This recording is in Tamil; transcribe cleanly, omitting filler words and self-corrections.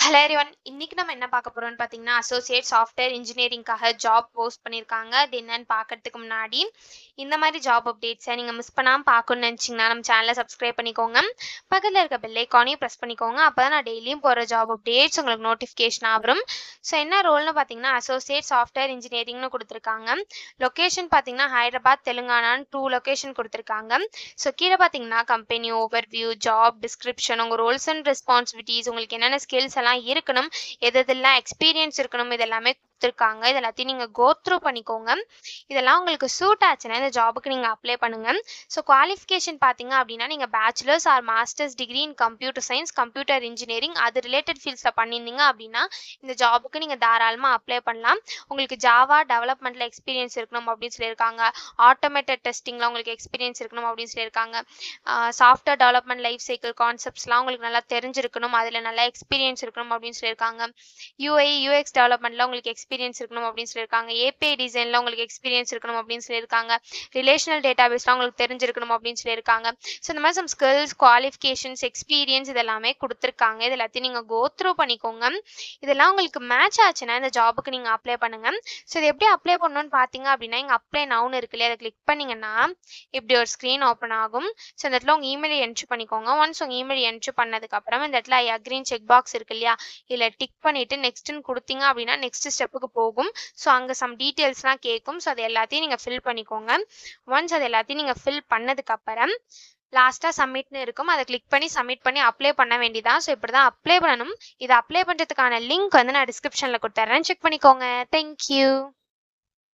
Hello everyone. இன்னைக்கு நம்ம என்ன பார்க்க போறோம்னு பார்த்தீங்கன்னா, அசோசியேட் சாஃப்ட்வேர் இன்ஜினியரிங்காக ஜாப் போஸ்ட் பண்ணியிருக்காங்க. அது என்னன்னு பார்க்கறதுக்கு முன்னாடி, இந்த மாதிரி ஜாப் அப்டேட்ஸை நீங்கள் மிஸ் பண்ணாமல் பார்க்கணும்னு நினச்சிங்கன்னா நம்ம சேனலை சப்ஸ்கிரைப் பண்ணிக்கோங்க. பக்கத்தில் இருக்க பெல் ஐக்கானையும் ப்ரெஸ் பண்ணிக்கோங்க. அப்போ தான் நான் டெய்லியும் போகிற ஜாப் அப்டேட்ஸ் உங்களுக்கு நோட்டிஃபிகேஷனாக வரும். ஸோ என்ன ரோல்னு பார்த்தீங்கன்னா, அசோசியேட் சாஃப்ட்வேர் இன்ஜினியரிங்னு கொடுத்துருக்காங்க. லொக்கேஷன் பார்த்தீங்கன்னா ஹைதராபாத், தெலுங்கானான்னு 2 லொக்கேஷன் கொடுத்துருக்காங்க. ஸோ கீழே பார்த்தீங்கன்னா கம்பெனி ஓவர்வியூ, ஜாப் டிஸ்கிரிப்ஷன், உங்கள் ரோல்ஸ் அண்ட் ரெஸ்பான்சிபிலிட்டிஸ், உங்களுக்கு என்னென்ன ஸ்கில்ஸ் எல்லாம் இருக்கணும், எதெல்லாம் எக்ஸ்பீரியன்ஸ் இருக்கணும், இதெல்லாமே கொடுத்துருக்காங்க. இது எல்லாத்தையும் நீங்கள் கோ த்ரூ பண்ணிக்கோங்க. இதெல்லாம் உங்களுக்கு சூட் ஆச்சுன்னா இந்த ஜாபுக்கு நீங்கள் அப்ளை பண்ணுங்க. ஸோ குவாலிஃபிகேஷன் பார்த்தீங்க அப்படின்னா நீங்கள் bachelors or masters degree in computer science, computer engineering அது ரிலேட்டட் ஃபீல்ட்ஸில் பண்ணியிருந்தீங்க அப்படின்னா இந்த ஜாபுக்கு நீங்கள் தாராளமாக அப்ளை பண்ணலாம். உங்களுக்கு ஜாவா டெவலப்மெண்ட்டில் எக்ஸ்பீரியன்ஸ் இருக்கணும் அப்படின்னு சொல்லியிருக்காங்க. ஆட்டோமேட்டட் டெஸ்டிங்கில் உங்களுக்கு எக்ஸ்பீரியன்ஸ் இருக்கணும் அப்படின்னு சொல்லியிருக்காங்க. சாஃப்ட்வேர் டெவலப்மெண்ட் லைஃப் சைக்கிள் கான்செப்ட்ஸ்லாம் உங்களுக்கு நல்லா தெரிஞ்சிருக்கணும், அதில் நல்லா எக்ஸ்பீரியன்ஸ் இருக்கணும் அப்படின்னு சொல்லியிருக்காங்க. யூஐ யூஎக்ஸ் டெவலப்மெண்ட்டில் உங்களுக்கு எக்ஸ்பீரியன்ஸ் இருக்கணும் அப்படின்னு சொல்லியிருக்காங்க. ஏபிஐ டிசைனில் உங்களுக்கு எக்ஸ்பீரியன்ஸ் இருக்கணும் அப்படின்னு சொல்லியிருக்காங்க. ரிலேஷனல் டேட்டாபேஸ்லாம் உங்களுக்கு தெரிஞ்சிருக்கணும் அப்படின்னு சொல்லியிருக்காங்க. ஸோ இந்த மாதிரி சம் ஸ்கில்ஸ், குவாலிஃபிகேஷன்ஸ், எக்ஸ்பீரியன்ஸ் இதெல்லாமே கொடுத்துருக்காங்க. இது எல்லாத்தையும் நீங்கள் கோ த்ரூ பண்ணிக்கோங்க. இதெல்லாம் உங்களுக்கு மேட்ச் ஆச்சுன்னா இந்த ஜாபுக்கு நீங்கள் அப்ளை பண்ணுங்க. ஸோ இது எப்படி அப்ளை பண்ணணும்னு பார்த்தீங்க அப்படின்னா, இங்கே அப்ளை நவுன்னு இருக்கு இல்லையா, அதை கிளிக் பண்ணிங்கன்னா இப்படி ஒரு ஸ்க்ரீன் ஓப்பன் ஆகும். ஸோ இந்த இடத்துல உங்கள் இமெயில் என்ட்ரி பண்ணிக்கோங்க. ஒன்ஸ் உங்கள் இமெயில் என்ட்ரி பண்ணதுக்கப்புறம் இந்த இடத்துல ஐ அக்ரின்னு செக் பாக்ஸ் இருக்கு இல்லையா, இதில் டிக் பண்ணிவிட்டு நெக்ஸ்ட்டுன்னு கொடுத்தீங்க அப்படின்னா நெக்ஸ்ட் ஸ்டெப்புக்கு போகும். ஸோ அங்கே சம் டீட்டெயில்ஸ்லாம் கேட்கும். ஸோ அது எல்லாத்தையும் நீங்கள் ஃபில் பண்ணிக்கோங்க. ஒன்ஸ் அது எல்லாத்தையும் நீங்கள் ஃபில் பண்ணதுக்கப்புறம் லாஸ்ட்டாக சப்மிட்னு இருக்கும், அதை கிளிக் பண்ணி சப்மிட் பண்ணி அப்ளை பண்ண வேண்டியதான். ஸோ இப்படி தான் அப்ளை பண்ணணும். இதை அப்ளை பண்ணுறதுக்கான லிங்க் வந்து நான் டிஸ்கிரிப்ஷனில் கொடுத்துட்றேன், செக் பண்ணிக்கோங்க. தேங்க்யூ.